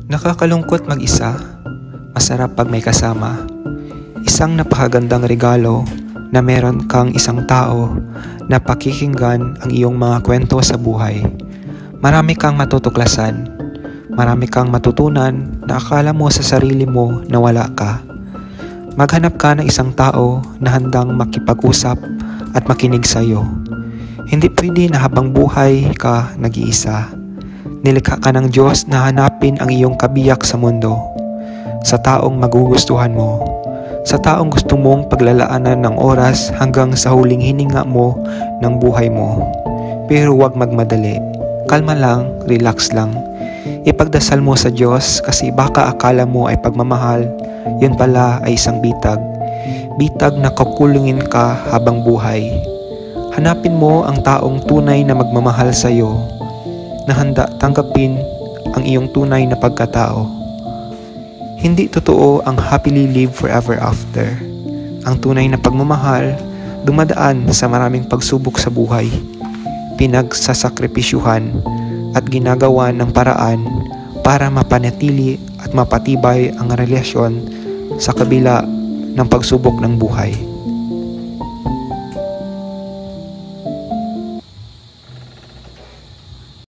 Nakakalungkot mag-isa, masarap pag may kasama. Isang napakagandang regalo na meron kang isang tao na pakikinggan ang iyong mga kwento sa buhay. Marami kang matutuklasan, marami kang matutunan na akala mo sa sarili mo na wala ka. Maghanap ka ng isang tao na handang makipag-usap at makinig sa iyo. Hindi pwede na habang buhay ka nag-iisa. Nilikha ka ng Diyos na hanapin ang iyong kabiyak sa mundo, sa taong magugustuhan mo, sa taong gusto mong paglalaanan ng oras hanggang sa huling hininga mo ng buhay mo. Pero huwag magmadali. Kalma lang, relax lang. Ipagdasal mo sa Diyos kasi baka akala mo ay pagmamahal, yun pala ay isang bitag. Bitag na kukulungin ka habang buhay. Hanapin mo ang taong tunay na magmamahal sa iyo, na handa tanggapin ang iyong tunay na pagkatao. Hindi totoo ang happily live forever after. Ang tunay na pagmamahal dumadaan sa maraming pagsubok sa buhay, pinagsasakripisyuhan at ginagawa ng paraan para mapanatili at mapatibay ang relasyon sa kabila ng pagsubok ng buhay.